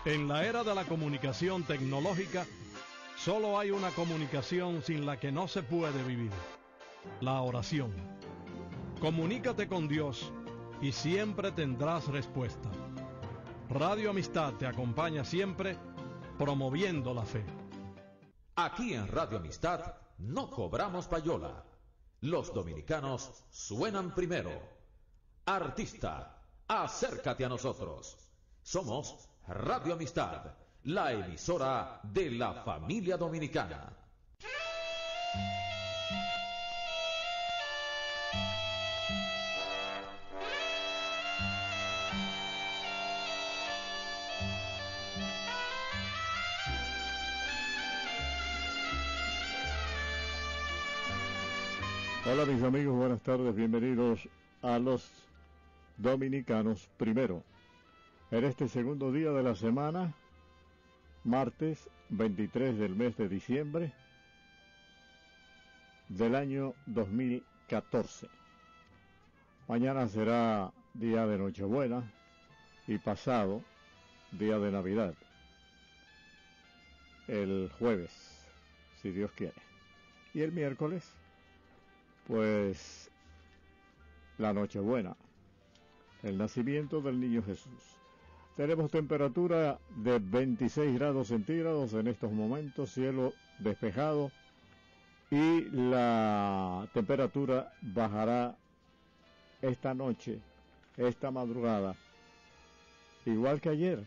En la era de la comunicación tecnológica, solo hay una comunicación sin la que no se puede vivir: la oración. Comunícate con Dios y siempre tendrás respuesta. Radio Amistad te acompaña siempre, promoviendo la fe. Aquí en Radio Amistad no cobramos payola. Los dominicanos suenan primero. Artista, acércate a nosotros. Somos Radio Amistad, la emisora de la familia dominicana. Hola mis amigos, buenas tardes, bienvenidos a Los Dominicanos Primero. En este segundo día de la semana, martes 23 del mes de diciembre del año 2014. Mañana será día de Nochebuena y pasado día de Navidad. El jueves, si Dios quiere. Y el miércoles, pues la Nochebuena, el nacimiento del niño Jesús. Tenemos temperatura de 26 grados centígrados en estos momentos, cielo despejado, y la temperatura bajará esta noche, esta madrugada, igual que ayer.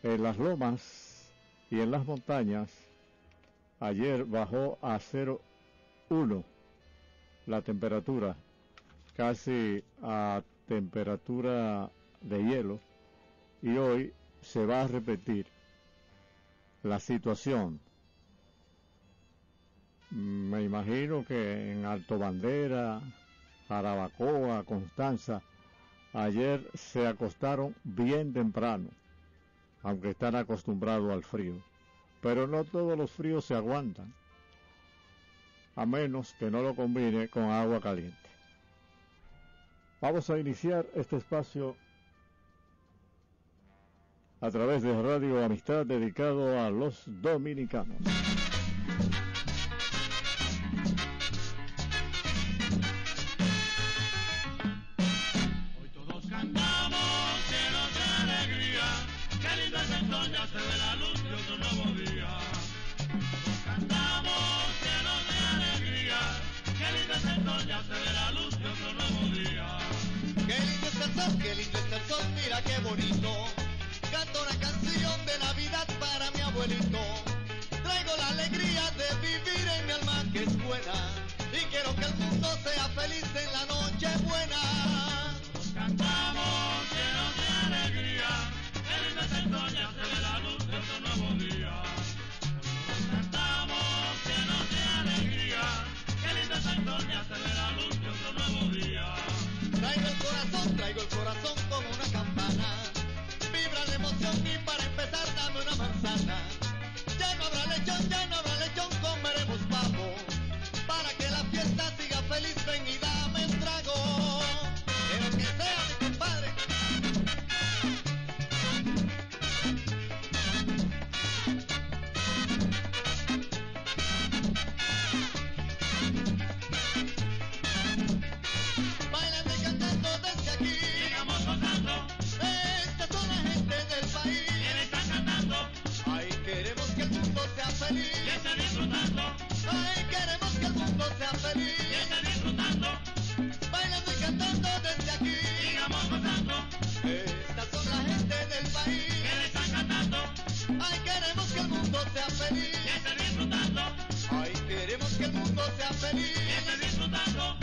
En las lomas y en las montañas, ayer bajó a 0,1 la temperatura, casi a temperatura de hielo, y hoy se va a repetir la situación. Me imagino que en Alto Bandera, Jarabacoa, Constanza, ayer se acostaron bien temprano, aunque están acostumbrados al frío, pero no todos los fríos se aguantan, a menos que no lo combine con agua caliente. Vamos a iniciar este espacio a través de Radio Amistad, dedicado a los dominicanos. Hoy todos cantamos llenos de alegría, qué lindo es el sol, ya se ve la luz de otro nuevo día. Todos cantamos llenos de alegría, qué lindo es el sol, ya se ve la luz de otro nuevo día. Qué lindo es el sol, qué lindo es el sol, mira qué bonito. Canto una canción de Navidad para mi abuelito. Traigo la alegría de vivir en mi alma que es buena, y quiero que el mundo sea feliz en la noche buena. Todos cantamos llenos de alegría, qué lindo es el sol, ya se ve la luz de otro nuevo día. Todos cantamos llenos de alegría, qué lindo es el sol, ya se ve la luz de otro nuevo día. Traigo el corazón como una campana, vibra la emoción y para empezar dame una manzana. Ya no habrá lechón, comeremos pavo, para que la fiesta siga feliz, ven y dame un trago. Quiero que sea mi compadre. Bailando y cantando desde aquí, Sigamos gozando, estas son la gente del país. ¿quién está cantando? Ay, queremos que el mundo sea feliz. ¿Quién está disfrutando? Ay, queremos que el mundo sea feliz. ¿Quién está disfrutando? Bailando y cantando desde aquí. Sigamos gozando, Estas son la gente del país. ¿quién está cantando? Ay, queremos que el mundo sea feliz. ¿Quién está disfrutando? Ay, queremos que el mundo sea feliz. ¿Quién está disfrutando?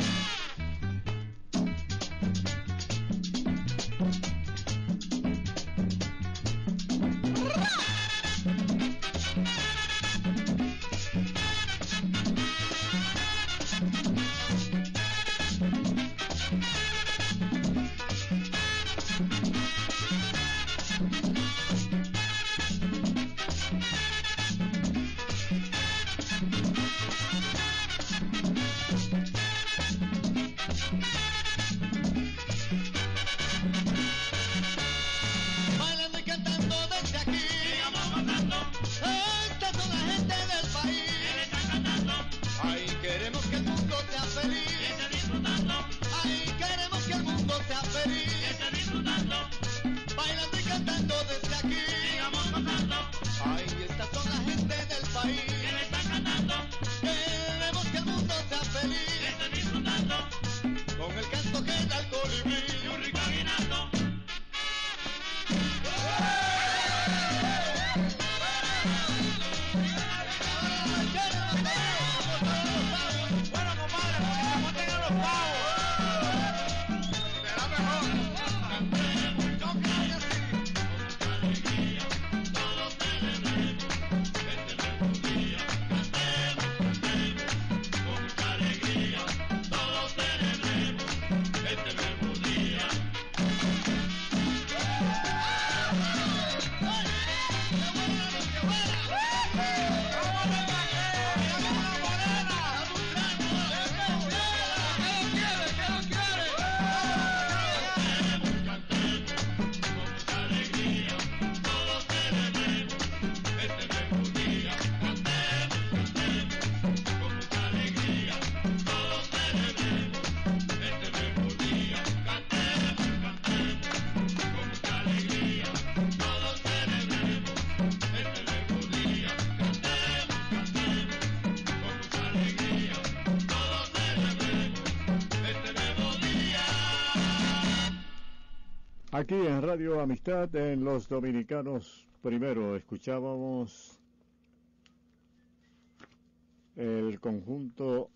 Aquí en Radio Amistad, en Los Dominicanos Primero, escuchábamos el conjunto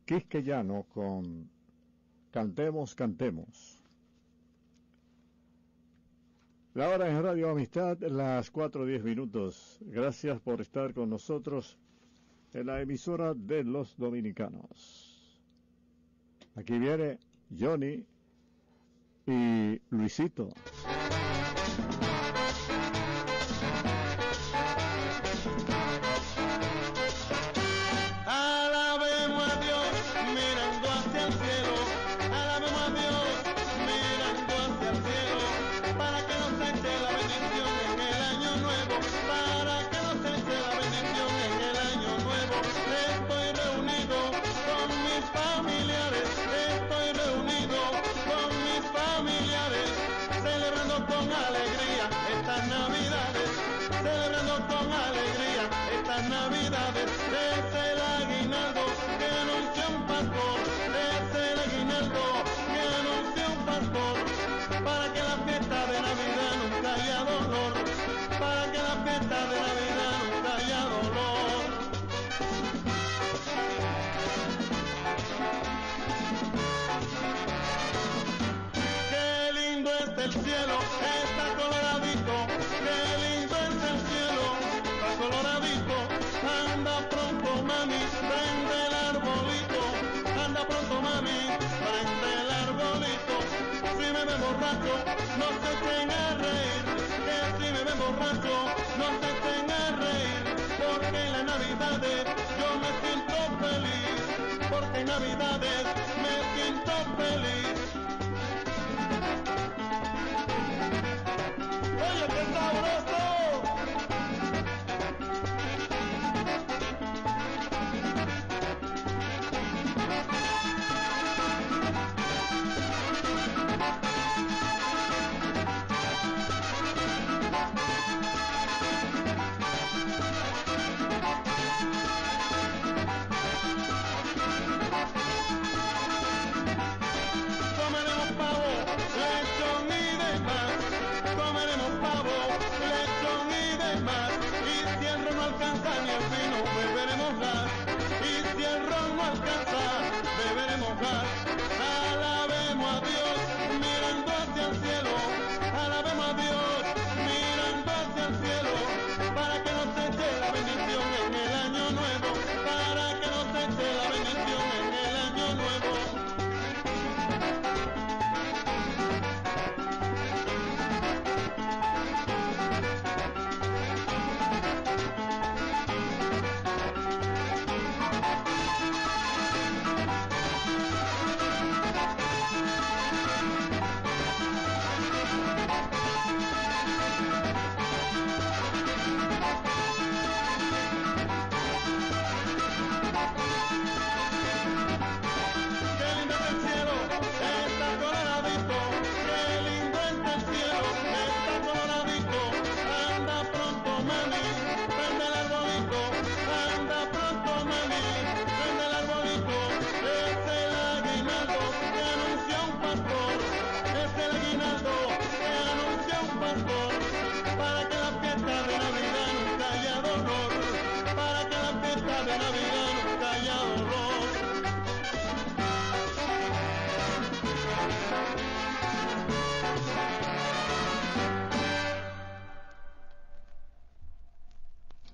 quisqueyano con Cantemos, Cantemos. La hora en Radio Amistad, las 4:10. Gracias por estar con nosotros en la emisora de Los Dominicanos. Aquí viene Johnny y Luisito. Alabemos a Dios mirando hacia el cielo, alabemos a Dios mirando hacia el cielo, para que nos eche la bendición en el año nuevo, para que nos eche la bendición en el año nuevo. Estoy reunido con mis familiares, estoy reunido con mis familiares, celebrando con alegría estas navidades, celebrando con alegría estas navidades. Es el aguinaldo que anuncia un pastor, es el aguinaldo que anuncia un pastor, para que la fiesta de Navidad nunca haya dolor, para que la fiesta de Navidad nunca haya dolor. Qué lindo es el cielo, está coloradito, qué lindo es el cielo, está coloradito. Anda pronto mami, prende el arbolito, anda pronto mami, prende el arbolito. Si me ven borracho, no se echen a reír, que si me ven borracho, no se echen a reír, porque en las navidades yo me siento feliz, porque en navidades me siento feliz. Oye, qué sabroso. Comeremos pavo, lechón y demás, comeremos pavo, lechón y demás, y si el ron no alcanza ni el vino, beberemos gas, y si el ron no alcanza, beberemos gas. Alabemos a Dios mirando hacia el cielo, alabemos a Dios mirando hacia el cielo, para que nos eche la bendición en el año nuevo, para que nos eche la bendición en el año nuevo. Qué lindo es el cielo, está coloradito, qué lindo es el cielo, está coloradito. Anda pronto mami, prende el arbolito, anda pronto mami, prende el arbolito. Es el aguinaldo que anuncia un pastor, es el aguinaldo que anuncia un pastor, para que la fiesta de Navidad nunca haya dolor, para que la fiesta de Navidad nunca haya dolor.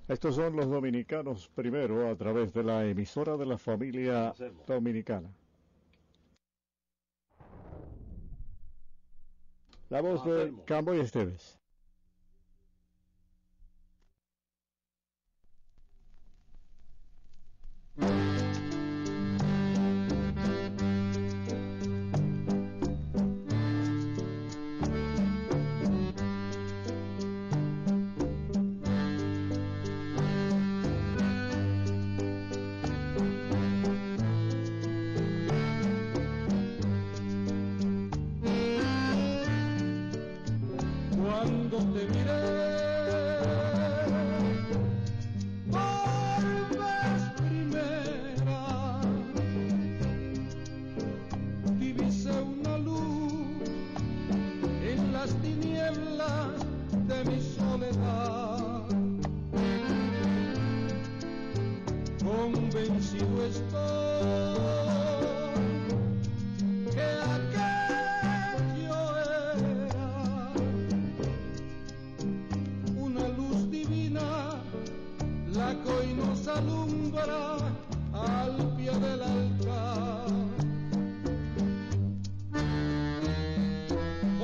Estos son Los Dominicanos Primero a través de la emisora de la familia dominicana. La voz de Camboy Esteves. Cuando te miré por vez primera,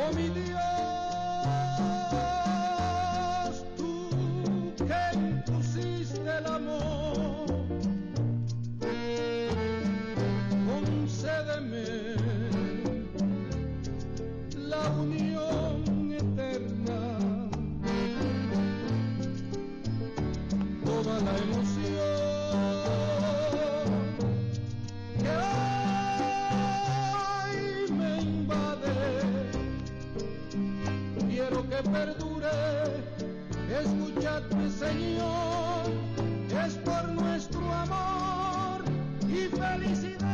Oh mi Dios, tú que impusiste el amor, concédeme la unión eterna, toda la emoción que hoy me invade, quiero que perdure. Escuchadme, Señor, es por nuestro amor y felicidad.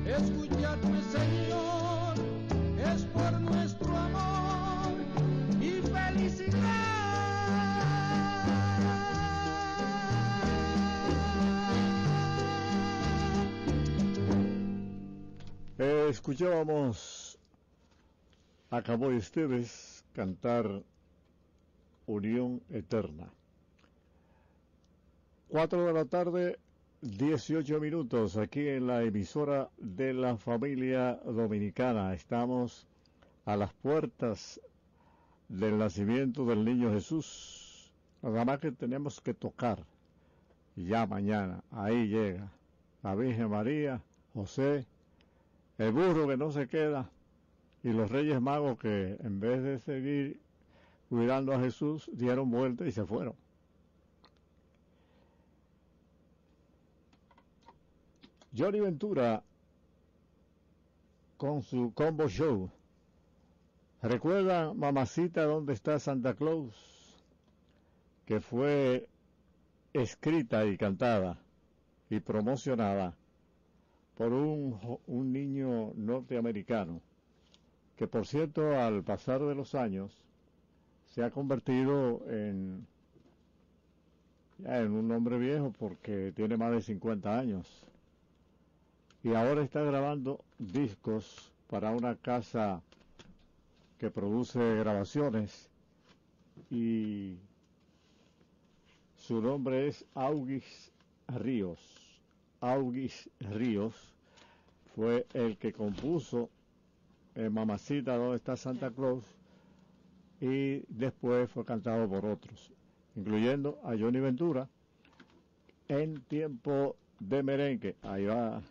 Escuchadme, Señor, es por nuestro amor y felicidad. Escuchábamos a Cowboy Esteves cantar Unión Eterna. 4 de la tarde, 18 minutos, aquí en la emisora de la familia dominicana. Estamos a las puertas del nacimiento del niño Jesús. Nada más que tenemos que tocar. Y ya mañana, ahí llega la Virgen María, José, el burro que no se queda, y los Reyes Magos que en vez de seguir cuidando a Jesús, dieron vuelta y se fueron. Johnny Ventura con su Combo Show. ¿Recuerdan Mamacita dónde está Santa Claus? Que fue escrita y cantada y promocionada por un niño norteamericano que, por cierto, al pasar de los años se ha convertido en un hombre viejo porque tiene más de 50 años. Y ahora está grabando discos para una casa que produce grabaciones y su nombre es Augis Ríos. Augis Ríos fue el que compuso Mamacita, ¿dónde está Santa Claus? Y después fue cantado por otros, incluyendo a Johnny Ventura en tiempo de merengue. Ahí va.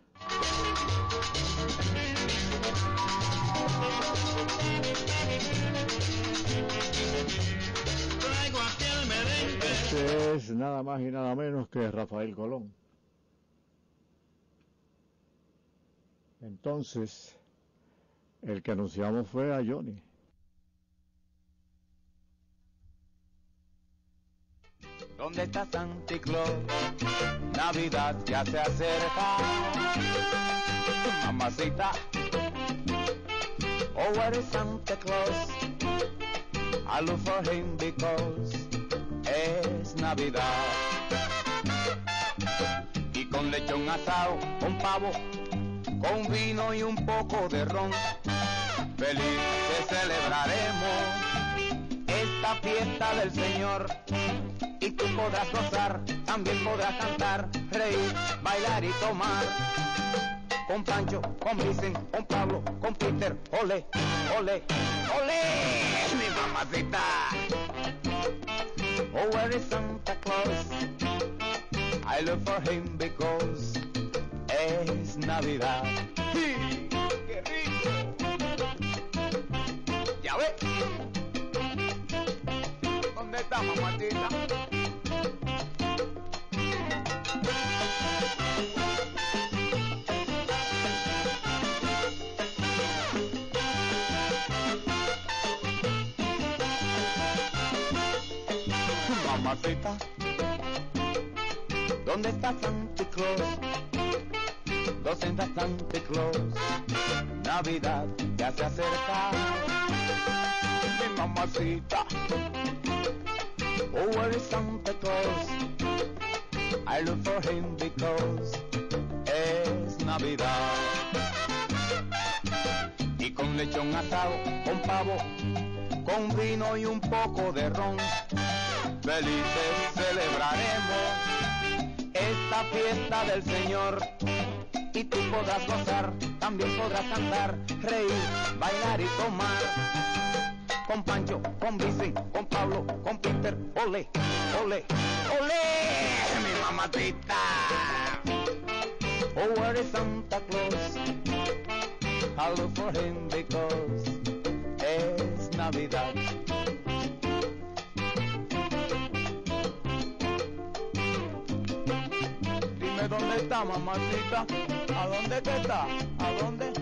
Traigo aquí el merengue. Este es nada más y nada menos que Rafael Colón. Entonces, el que anunciamos fue a Johnny. ¿Dónde está Santa Claus? Navidad ya se acerca. Mamacita, oh, where is Santa Claus? I look for him because es Navidad. Y con lechón asado, con pavo, con vino y un poco de ron, felices celebraremos esta fiesta del Señor. Y y tú podrás gozar, también podrás cantar, reír, bailar y tomar. Con Pancho, con Vicen, con Pablo, con Peter, ole, ole, ole, mi mamacita. Oh, where is Santa Claus? I look for him because es Navidad. ¡Sí! ¡Qué rico! Ya ves. ¿Dónde está, mamacita? Mamacita, ¿dónde está Santa Claus? ¿Dónde está Santa Claus? Navidad ya se acerca. Mi mamacita, oh, where is Santa Claus? I look for him because es Navidad. Y con lechón asado, con pavo, con vino y un poco de ron, felices celebraremos esta fiesta del Señor. Y tú podrás gozar, también podrás cantar, reír, bailar y tomar. Con Pancho, con Vicen, con Pablo, con Peter, ole, ole, ole, mi mamacita. Oh, where is Santa Claus? I'll look for him because es Navidad. Dime dónde está, mamacita. ¿A dónde que está? ¿A dónde?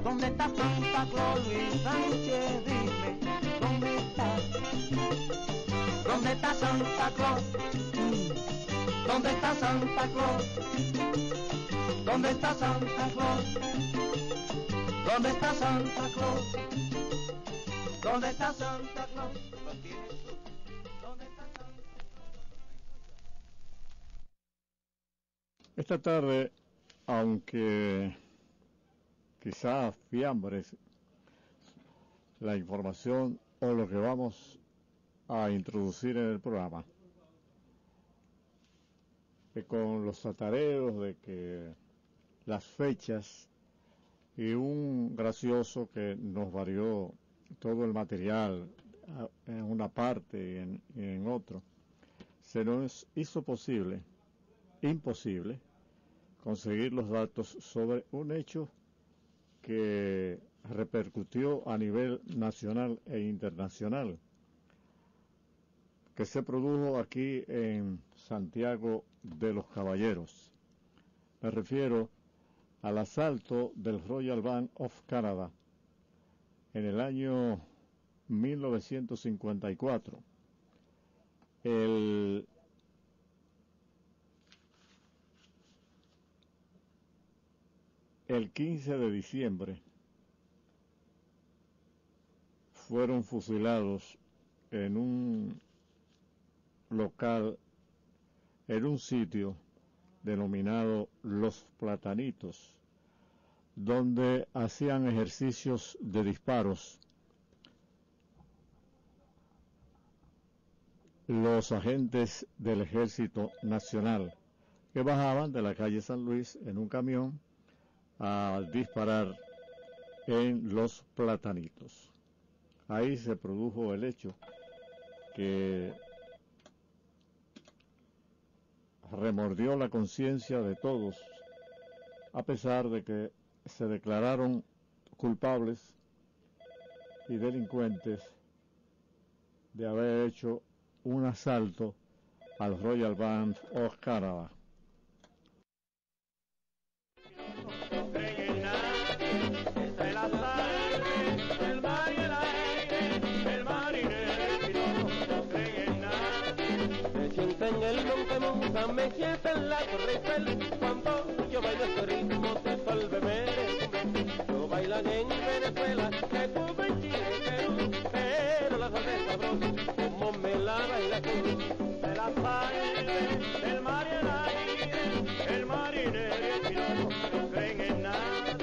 ¿Dónde está Santa Claus, Luis Sánchez? Dime, ¿dónde está? ¿Dónde está Santa Claus? ¿Dónde está Santa Claus? ¿Dónde está Santa Claus? ¿Dónde está Santa Claus? ¿Dónde está Santa Claus? ¿Dónde está Santa Claus? Esta tarde, aunque quizás fiambres la información o lo que vamos a introducir en el programa, con los atareos de que las fechas y un gracioso que nos varió todo el material en una parte y en otro, se nos hizo imposible conseguir los datos sobre un hecho que repercutió a nivel nacional e internacional, que se produjo aquí en Santiago de los Caballeros. Me refiero al asalto del Royal Bank of Canada en el año 1954. El 15 de diciembre fueron fusilados en un local, en un sitio denominado Los Platanitos, donde hacían ejercicios de disparos los agentes del Ejército Nacional, que bajaban de la calle San Luis en un camión a disparar en Los Platanitos. Ahí se produjo el hecho que remordió la conciencia de todos, a pesar de que se declararon culpables y delincuentes de haber hecho un asalto al Royal Bank of Canada. En el monte monta me sienta en la Torre Eiffel, cuando yo bailo este ritmo se salve merengue. Lo bailan en Venezuela, en Cuba, en Chile, en Perú, pero la salsa es sabrosa, como me la baila tú. De la sangre, del mar y el aire, el marinero y el piloto no creen en nadie.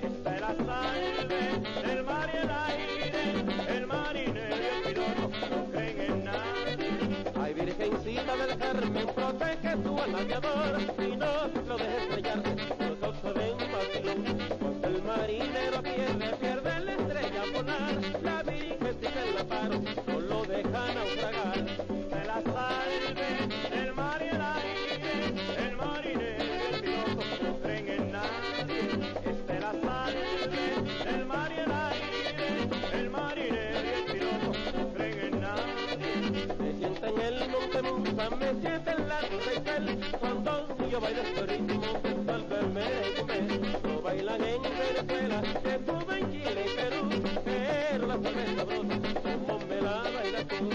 Esta es la sangre, del mar y el Virgencita del Carmen, protege tu alma de amor y no lo dejes estrellarse, los ojos ven vacilón. Cuando el marinero pierde la estrella polar, la Virgencita del Amparo no lo deja naufragar. Se la salve el mar y el aire, el marinero y el piloto no creen en nadie. Se la salve el mar y el aire, el marinero y el piloto no creen en nadie. Me sienta en el monte Musa, me sienta en la Torre Eiffel, cuando yo bailo este ritmo sensual verme, lo bailan en Venezuela, en Cuba, en Chile y Perú, pero la salve sabrosa, como me la bailas tú.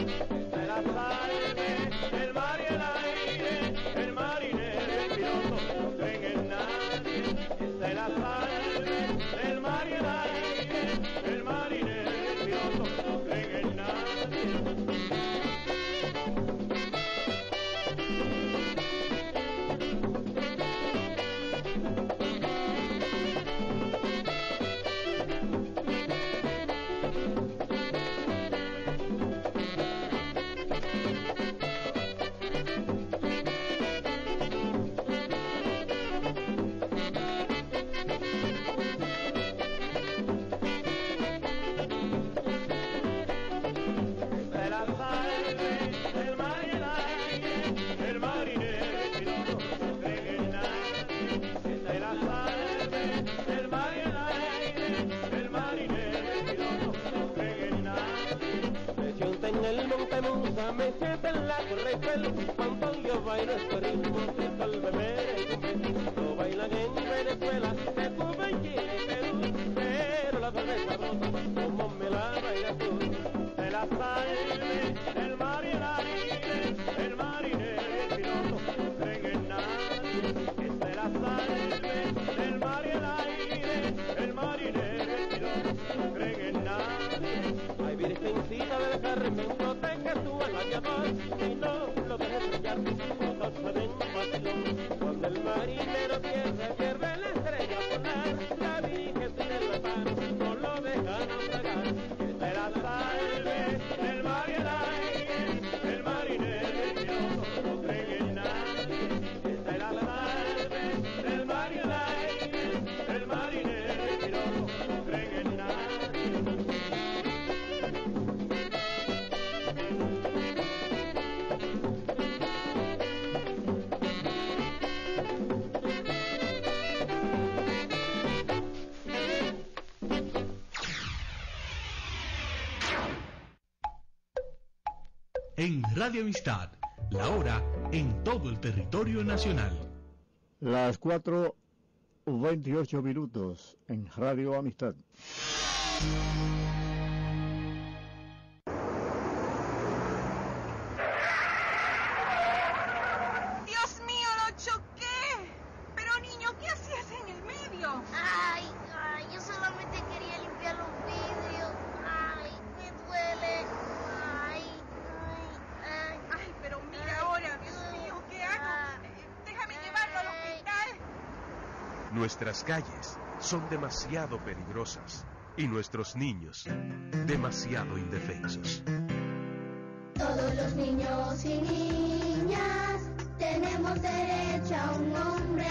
Se la salve el mar y el aire, el marinero y el piloto no creen en nadie. Se la salve el mar y el aire, el marinero y el piloto no creen en nadie. Me sienta en la Torre Eiffel, cuando yo bailo este ritmo sensual verme, lo bailan en Venezuela, en Cuba, en Chile y Perú, pero la salve sabrosa, como me la bailas tú. Se la salve el mar y el aire, el marinero y el piloto no creen en nadie. Que se la salve el mar y el aire, el marinero y el piloto no creen en nadie. Ay, Virgencita del Carmen, protege tu alma de amor y no lo dejes estrellarte, los ojos ven vacilón. Cuando el marinero pierde la estrella polar, la Virgencita del Amparo no lo deja naufragar. Que se la salve el mar y el aire, el marinero y el piloto no creen en nadie. Que se la salve el mar y el aire, el marinero y el piloto no creen en nadie. En Radio Amistad, la hora en todo el territorio nacional. Las 4:28 en Radio Amistad. Dios mío, lo choqué. Pero niño, ¿qué hacías en el medio? Ay, yo solamente quería limpiar los vidrios. Ay, me duele. Ay, pero mira ahora, Dios mío, ¿qué hago? Déjame llevarlo al hospital. Nuestras calles son demasiado peligrosas y nuestros niños demasiado indefensos. Todos los niños y niñas tenemos derecho a un nombre,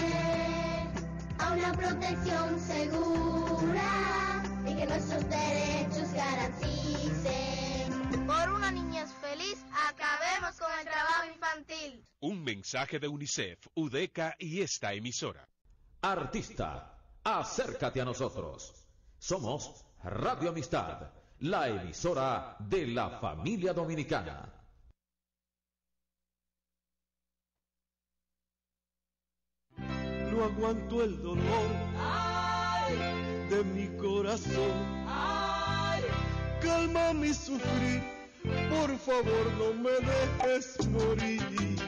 a una protección segura y que nuestros derechos garanticen. Por una niñez feliz, acabemos con el trabajo infantil. Un mensaje de UNICEF, UDECA y esta emisora. Artista, acércate a nosotros. Somos Radio Amistad, la emisora de la familia dominicana. No aguanto el dolor, ay, de mi corazón, ay, calma mi sufrir, por favor no me dejes morir.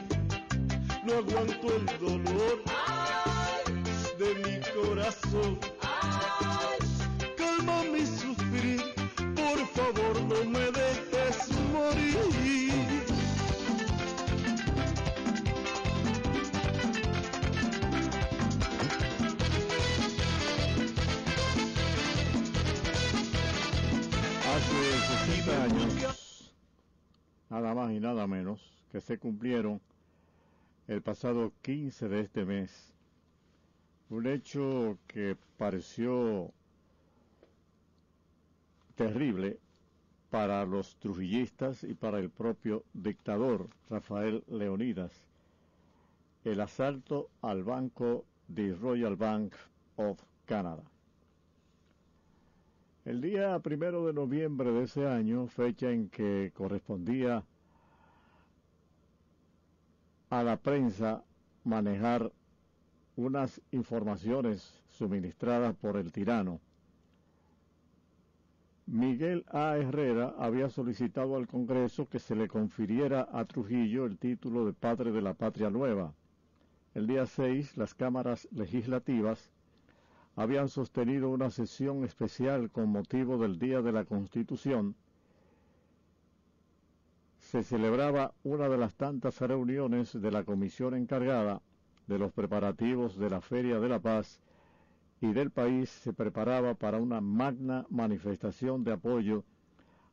No aguanto el dolor, ay, de mi corazón, ay, calma mi sufrir, por favor no me dejes morir. nada más y nada menos, que se cumplieron el pasado 15 de este mes. Un hecho que pareció terrible para los trujillistas y para el propio dictador Rafael Leónidas, el asalto al banco de Royal Bank of Canada. El día 1 de noviembre de ese año, fecha en que correspondía a la prensa manejar unas informaciones suministradas por el tirano, Miguel A. Herrera había solicitado al Congreso que se le confiriera a Trujillo el título de Padre de la Patria Nueva. El día 6, las cámaras legislativas habían sostenido una sesión especial con motivo del Día de la Constitución. Se celebraba una de las tantas reuniones de la comisión encargada de los preparativos de la Feria de la Paz, y del país se preparaba para una magna manifestación de apoyo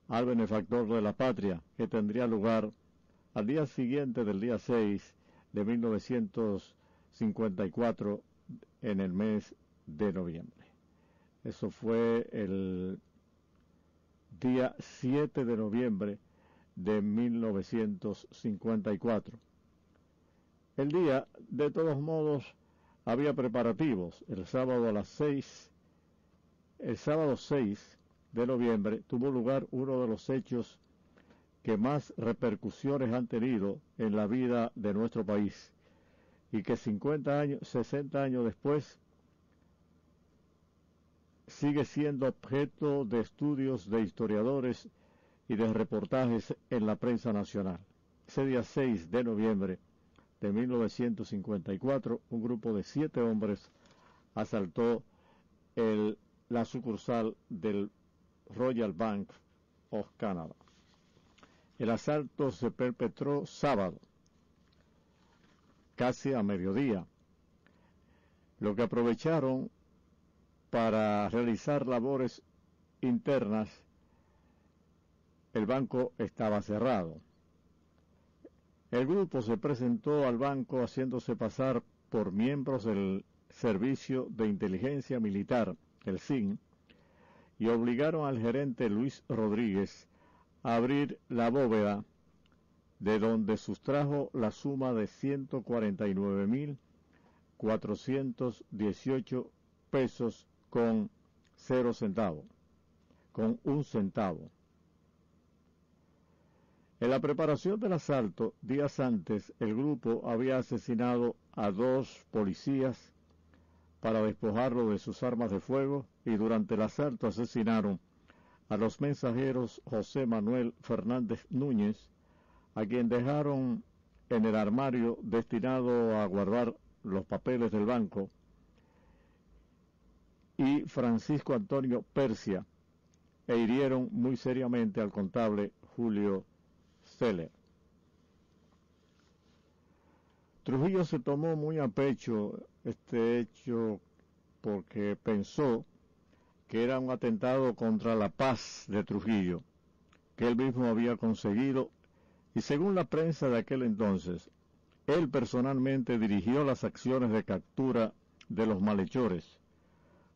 al benefactor de la patria, que tendría lugar al día siguiente del día 6 de 1954 en el mes de noviembre. Eso fue el día 7 de noviembre de 1954. El día, de todos modos, había preparativos. El sábado 6 de noviembre tuvo lugar uno de los hechos que más repercusiones han tenido en la vida de nuestro país y que 60 años después sigue siendo objeto de estudios de historiadores y de reportajes en la prensa nacional. Ese día 6 de noviembre de 1954, un grupo de 7 hombres asaltó la sucursal del Royal Bank of Canada. El asalto se perpetró sábado, casi a mediodía. Lo que aprovecharon para realizar labores internas, el banco estaba cerrado. El grupo se presentó al banco haciéndose pasar por miembros del Servicio de Inteligencia Militar, el SIN, y obligaron al gerente Luis Rodríguez a abrir la bóveda, de donde sustrajo la suma de 149.418 pesos con 0 centavos, con 1 centavo. En la preparación del asalto, días antes, el grupo había asesinado a 2 policías para despojarlo de sus armas de fuego, y durante el asalto asesinaron a los mensajeros José Manuel Fernández Núñez, a quien dejaron en el armario destinado a guardar los papeles del banco, y Francisco Antonio Persia, e hirieron muy seriamente al contable Julio Celer. Trujillo se tomó muy a pecho este hecho porque pensó que era un atentado contra la paz de Trujillo, que él mismo había conseguido, y según la prensa de aquel entonces, él personalmente dirigió las acciones de captura de los malhechores,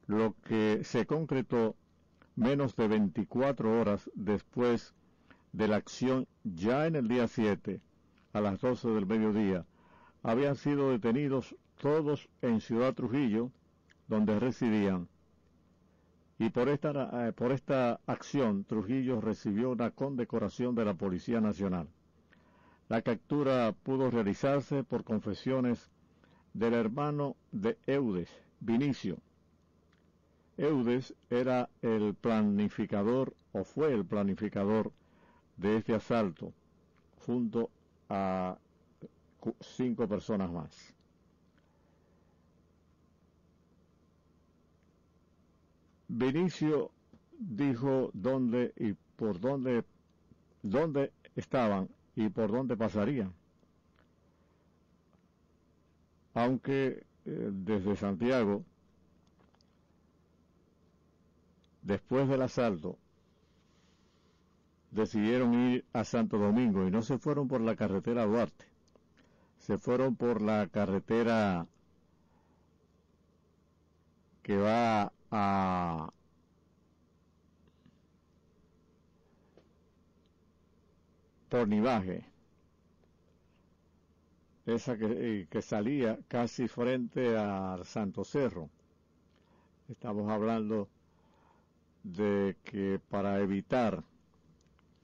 lo que se concretó menos de 24 horas después de la acción. Ya en el día 7, a las 12 del mediodía, habían sido detenidos todos en Ciudad Trujillo, donde residían, y por esta acción Trujillo recibió una condecoración de la Policía Nacional. La captura pudo realizarse por confesiones del hermano de Eudes, Vinicio. Eudes era el planificador, o fue el planificador de este asalto, junto a 5 personas más. Vinicio dijo dónde y por dónde estaban y por dónde pasarían. Aunque desde Santiago, después del asalto, decidieron ir a Santo Domingo y no se fueron por la carretera Duarte, se fueron por la carretera que va a Tornivaje, esa que salía casi frente al Santo Cerro. Estamos hablando de que para evitar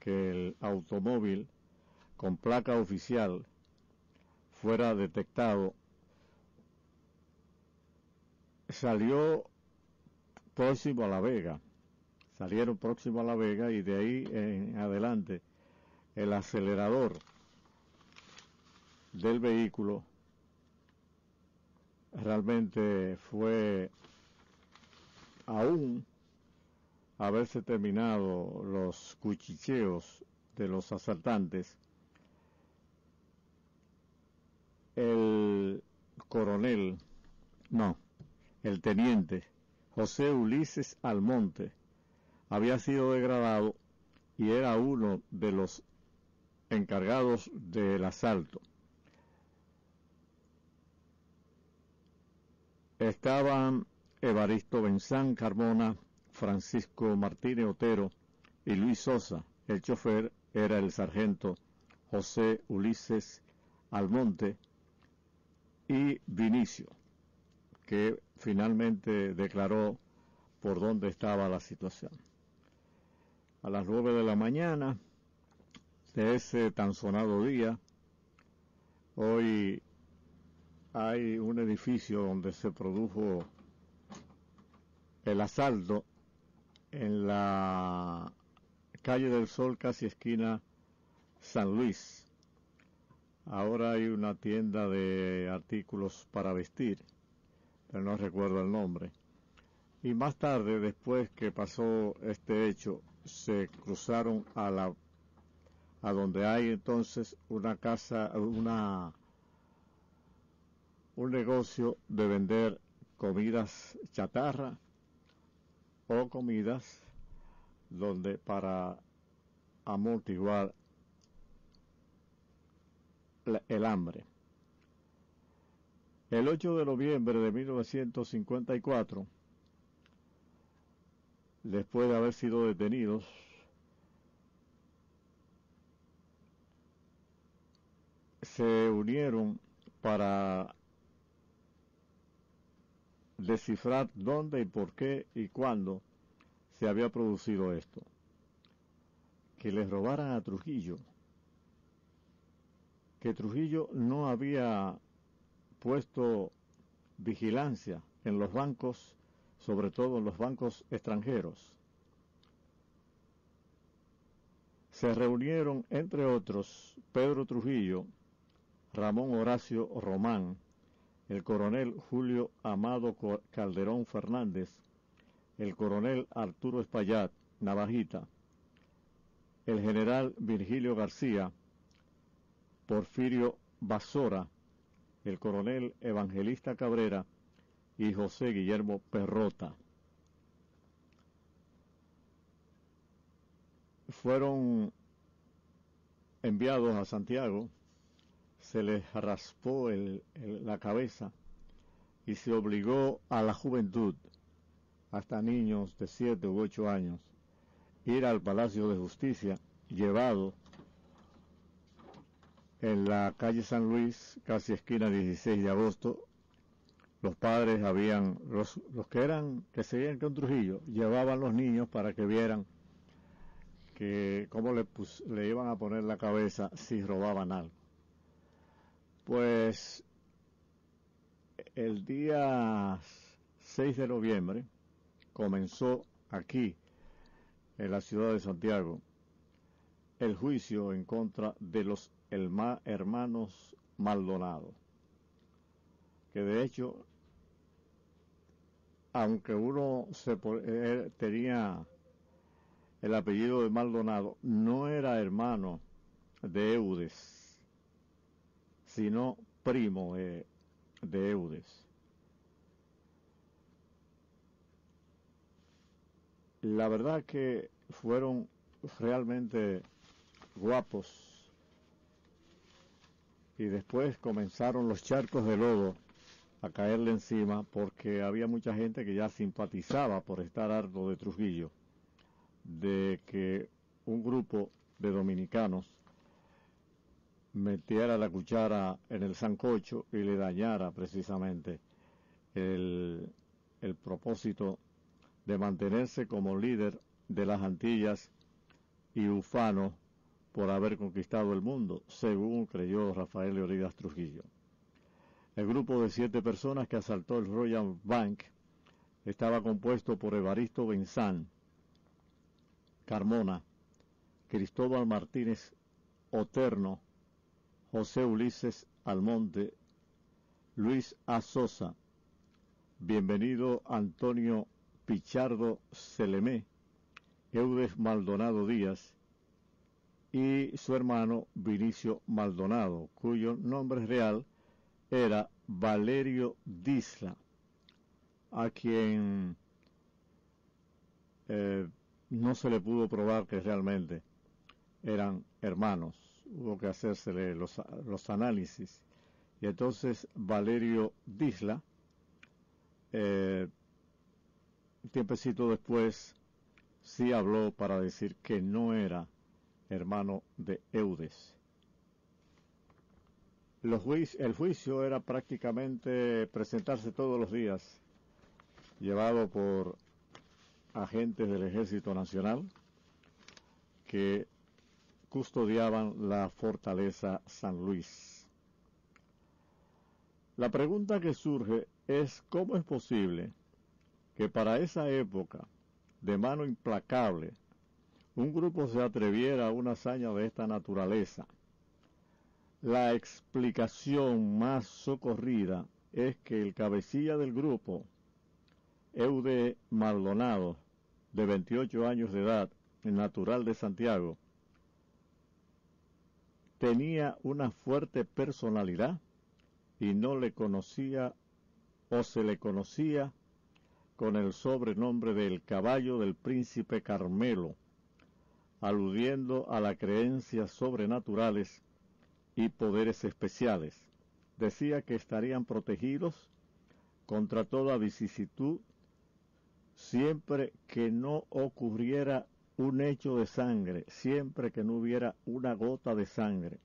que el automóvil con placa oficial fuera detectado, salió próximo a La Vega, salieron próximo a La Vega y de ahí en adelante el acelerador del vehículo realmente fue, aún haberse terminado los cuchicheos de los asaltantes, el teniente José Ulises Almonte había sido degradado y era uno de los encargados del asalto. Estaban Evaristo Benzán Carmona, Francisco Martínez Otero y Luis Sosa. El chofer era el sargento José Ulises Almonte y Vinicio, que finalmente declaró por dónde estaba la situación. A las 9 de la mañana de ese tan sonado día, hoy hay un edificio donde se produjo el asalto en la calle del Sol, casi esquina San Luis. Ahora hay una tienda de artículos para vestir, pero no recuerdo el nombre. Y más tarde, después que pasó este hecho, se cruzaron a donde hay entonces una casa, un negocio de vender comidas chatarra o comidas donde para amortiguar el hambre. El 8 de noviembre de 1954, después de haber sido detenidos, se unieron para descifrar dónde y por qué y cuándo se había producido esto. Que les robaran a Trujillo, que Trujillo no había puesto vigilancia en los bancos, sobre todo en los bancos extranjeros. Se reunieron, entre otros, Pedro Trujillo, Ramón Horacio Román, el coronel Julio Amado Calderón Fernández, el coronel Arturo Espaillat Navajita, el general Virgilio García, Porfirio Basora, el coronel Evangelista Cabrera y José Guillermo Perrota. Fueron enviados a Santiago, se les raspó la cabeza y se obligó a la juventud, hasta niños de 7 u 8 años, ir al Palacio de Justicia, llevado en la calle San Luis, casi esquina 16 de agosto. Los padres los que seguían con Trujillo, llevaban los niños para que vieran que cómo le iban a poner la cabeza si robaban algo. Pues el día 6 de noviembre comenzó aquí, en la ciudad de Santiago, el juicio en contra de los hermanos Maldonado, que de hecho, aunque uno tenía el apellido de Maldonado, no era hermano de Eudes, sino primo de Eudes. La verdad que fueron realmente guapos. Y después comenzaron los charcos de lodo a caerle encima porque había mucha gente que ya simpatizaba por estar harto de Trujillo, de que un grupo de dominicanos metiera la cuchara en el sancocho y le dañara precisamente el propósito de mantenerse como líder de las Antillas y ufano por haber conquistado el mundo, según creyó Rafael Leónidas Trujillo. El grupo de 7 personas que asaltó el Royal Bank estaba compuesto por Evaristo Benzán Carmona, Cristóbal Martínez Oterno, José Ulises Almonte, Luis A. Sosa, Bienvenido Antonio Pichardo Celemé, Eudes Maldonado Díaz y su hermano Vinicio Maldonado, cuyo nombre real era Valerio Disla, a quien no se le pudo probar que realmente eran hermanos. Hubo que hacérsele los análisis. Y entonces Valerio Disla, un tiempecito después, sí habló para decir que no era hermano de Eudes. El juicio era prácticamente presentarse todos los días, llevado por agentes del Ejército Nacional que custodiaban la fortaleza San Luis. La pregunta que surge es cómo es posible que para esa época, de mano implacable, un grupo se atreviera a una hazaña de esta naturaleza. La explicación más socorrida es que el cabecilla del grupo, Eudes Maldonado, de 28 años de edad, natural de Santiago, tenía una fuerte personalidad y no le conocía o se le conocía con el sobrenombre del caballo del príncipe Carmelo, aludiendo a las creencias sobrenaturales y poderes especiales. Decía que estarían protegidos contra toda vicisitud siempre que no ocurriera un hecho de sangre, siempre que no hubiera una gota de sangre.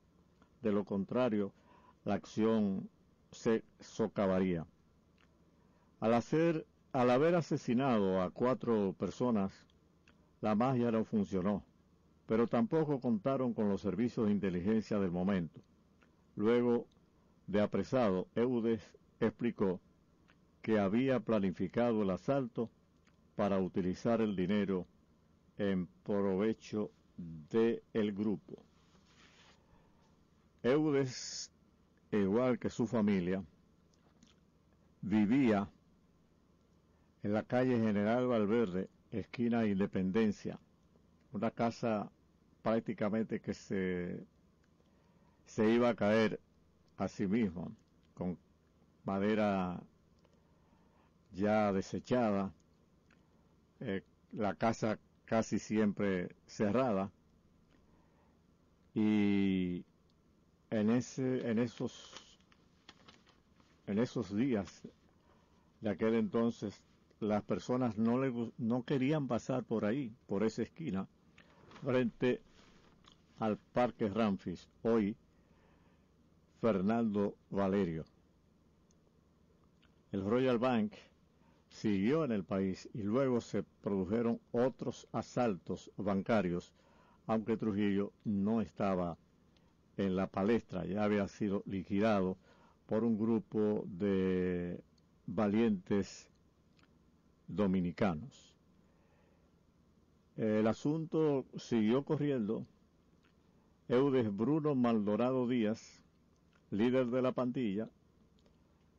De lo contrario, la acción se socavaría. Al haber asesinado a 4 personas, la magia no funcionó, pero tampoco contaron con los servicios de inteligencia del momento. Luego de apresado, Eudes explicó que había planificado el asalto para utilizar el dinero en provecho del grupo. Eudes, igual que su familia, vivía en la calle General Valverde, esquina Independencia, una casa prácticamente que se iba a caer a sí mismo, con madera ya desechada, la casa casi siempre cerrada, y en esos días de aquel entonces las personas no querían pasar por ahí, por esa esquina, frente al Parque Ramfis, hoy Fernando Valerio. El Royal Bank siguió en el país y luego se produjeron otros asaltos bancarios, aunque Trujillo no estaba en la palestra, ya había sido liquidado por un grupo de valientes dominicanos. El asunto siguió corriendo. Eudes Bruno Maldonado Díaz, líder de la pandilla,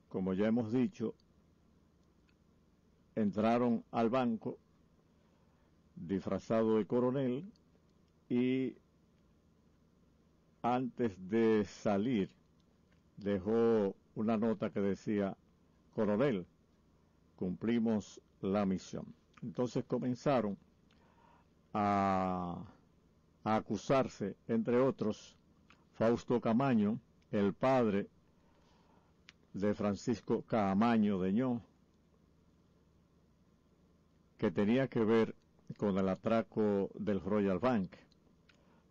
como ya hemos dicho, entraron al banco disfrazado de coronel y antes de salir dejó una nota que decía: coronel, cumplimos la misión. Entonces comenzaron a a acusarse, entre otros, Fausto Camaño, el padre de Francisco Caamaño Deñó, que tenía que ver con el atraco del Royal Bank.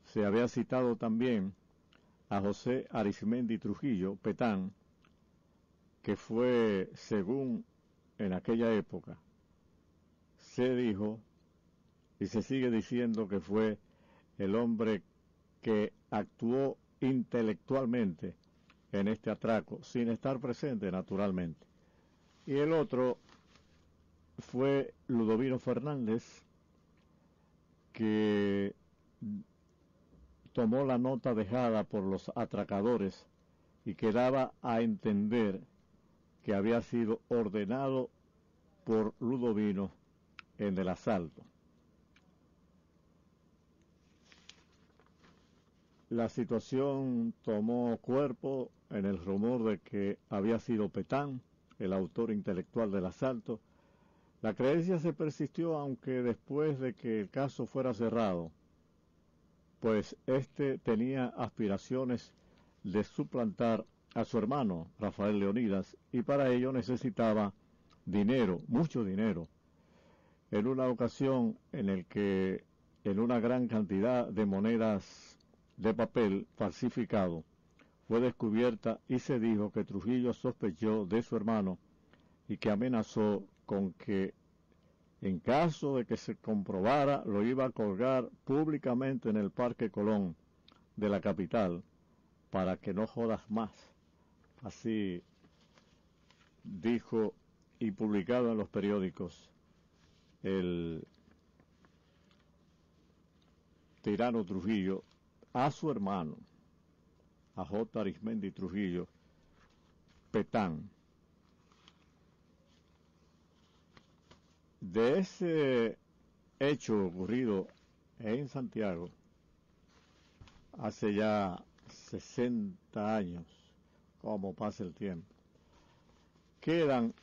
Se había citado también a José Arismendi Trujillo, Petán, que fue, según en aquella época, se dijo y se sigue diciendo que fue el hombre que actuó intelectualmente en este atraco, sin estar presente naturalmente. Y el otro fue Ludovino Fernández, que tomó la nota dejada por los atracadores y que daba a entender que había sido ordenado por Ludovino en el asalto. La situación tomó cuerpo en el rumor de que había sido Petán el autor intelectual del asalto. La creencia se persistió, aunque después de que el caso fuera cerrado, pues este tenía aspiraciones de suplantar a su hermano Rafael Leonidas, y para ello necesitaba dinero, mucho dinero. En una ocasión en el que en una gran cantidad de monedas de papel falsificado fue descubierta, y se dijo que Trujillo sospechó de su hermano y que amenazó con que en caso de que se comprobara lo iba a colgar públicamente en el Parque Colón de la capital para que no jodas más. Así dijo y publicado en los periódicos el tirano Trujillo a su hermano, a J. Arismendi Trujillo, Petán. De ese hecho ocurrido en Santiago hace ya 60 años, como pasa el tiempo, quedan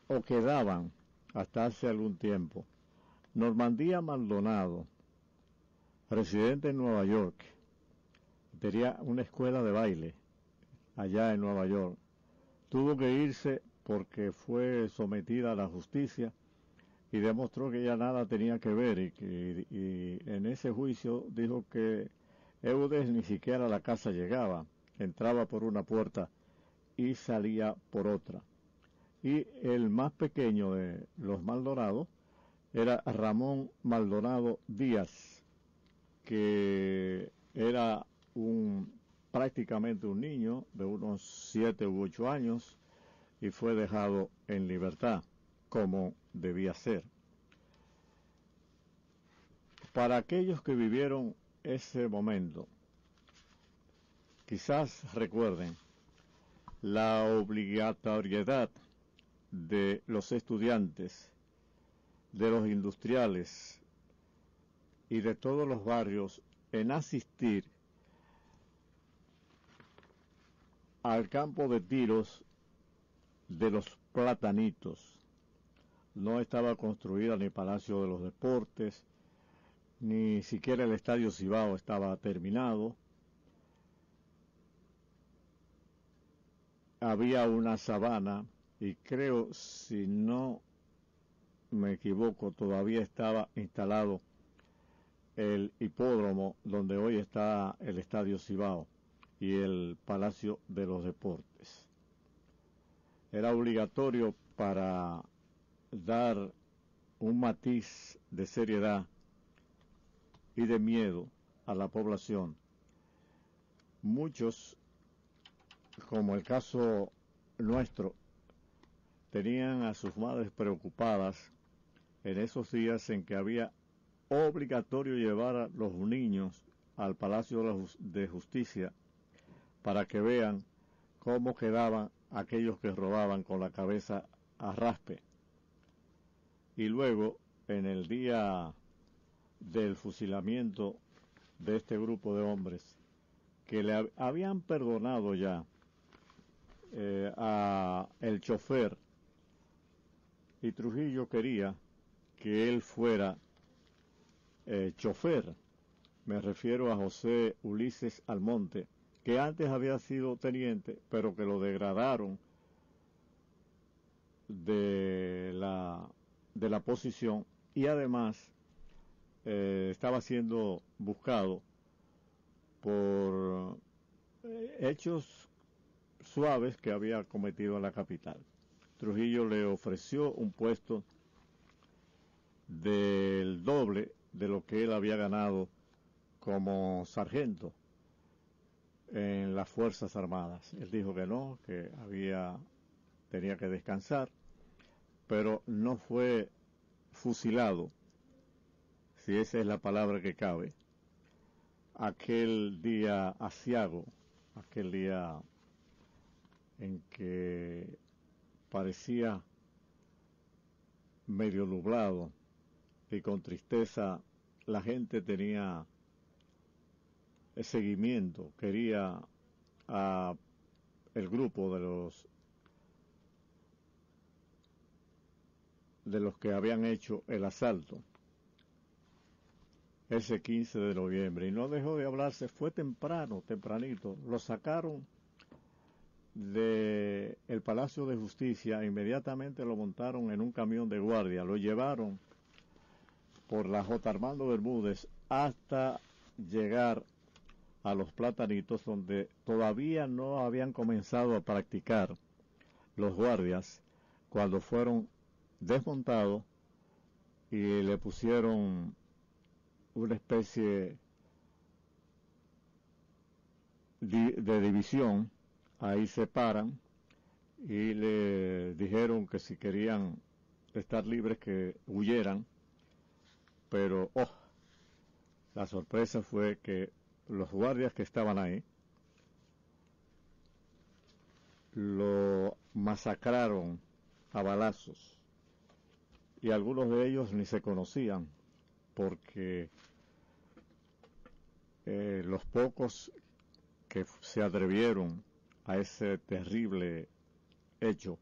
o quedaban hasta hace algún tiempo Normandía Maldonado, residente en Nueva York, tenía una escuela de baile allá en Nueva York. Tuvo que irse porque fue sometida a la justicia y demostró que ya nada tenía que ver, y en ese juicio dijo que Eudes ni siquiera a la casa llegaba, entraba por una puerta y salía por otra. Y el más pequeño de los Maldonado era Ramón Maldonado Díaz, que era prácticamente un niño de unos 7 u 8 años, y fue dejado en libertad, como debía ser. Para aquellos que vivieron ese momento, quizás recuerden la obligatoriedad de los estudiantes, de los industriales y de todos los barrios en asistir al campo de tiros de los Platanitos. No estaba construida ni Palacio de los Deportes, ni siquiera el Estadio Cibao estaba terminado. Había una sabana, y creo, si no me equivoco, todavía estaba instalado el hipódromo donde hoy está el Estadio Cibao y el Palacio de los Deportes. Era obligatorio para dar un matiz de seriedad y de miedo a la población. Muchos, como el caso nuestro, tenían a sus madres preocupadas en esos días en que había obligatorio llevar a los niños al Palacio de Justicia para que vean cómo quedaban aquellos que robaban con la cabeza a raspe. Y luego, en el día del fusilamiento de este grupo de hombres, que le habían perdonado ya a el chofer, y Trujillo quería que él fuera chofer me refiero a José Ulises Almonte, que antes había sido teniente, pero que lo degradaron de la posición, y además estaba siendo buscado por hechos suaves que había cometido en la capital. Trujillo le ofreció un puesto del doble de lo que él había ganado como sargento en las Fuerzas Armadas. Él dijo que no, que tenía que descansar, pero no fue fusilado, si esa es la palabra que cabe, aquel día aciago, aquel día en que parecía medio nublado y con tristeza la gente tenía seguimiento, quería a el grupo de los que habían hecho el asalto ese 15 de noviembre, y no dejó de hablarse. Fue tempranito, lo sacaron del Palacio de Justicia, inmediatamente lo montaron en un camión de guardia, lo llevaron por la J. Armando Bermúdez hasta llegar a Los Platanitos, donde todavía no habían comenzado a practicar los guardias, cuando fueron desmontados y le pusieron una especie de división. Ahí se paran y le dijeron que si querían estar libres que huyeran, pero la sorpresa fue que los guardias que estaban ahí lo masacraron a balazos, y algunos de ellos ni se conocían, porque los pocos que se atrevieron a ese terrible hecho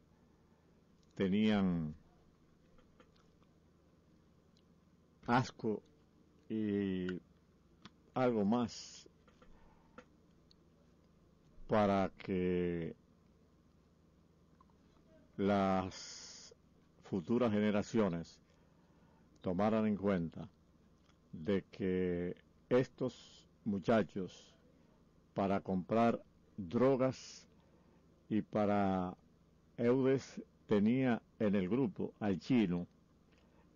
tenían asco y algo más para que las futuras generaciones tomaran en cuenta de que estos muchachos, para comprar drogas y para Eudes, tenía en el grupo al chino,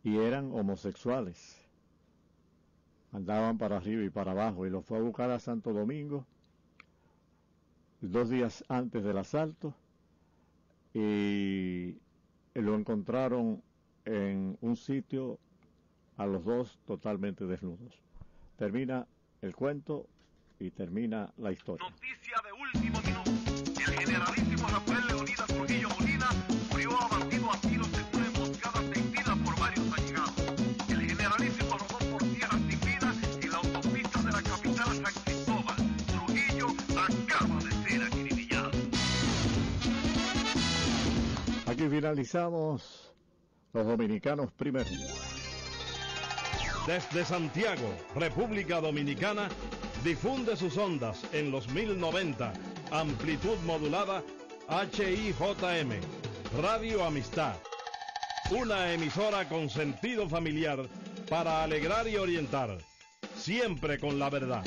y eran homosexuales, andaban para arriba y para abajo, y lo fue a buscar a Santo Domingo 2 días antes del asalto, y lo encontraron en un sitio a los dos totalmente desnudos. Termina el cuento y termina la historia. Noticia de último minuto. El generalísimo Rafael Leonidas Trujillo Molina murió abatido a tiros en una emboscada tendida por varios allegados. El generalísimo rodó por tierra sin vida en la autopista de la capital San Cristóbal. Trujillo acaba de ser acribillado. Aquí finalizamos Los Dominicanos Primeros. Desde Santiago, República Dominicana, difunde sus ondas en los 1090, amplitud modulada, HIJM, Radio Amistad. Una emisora con sentido familiar para alegrar y orientar, siempre con la verdad.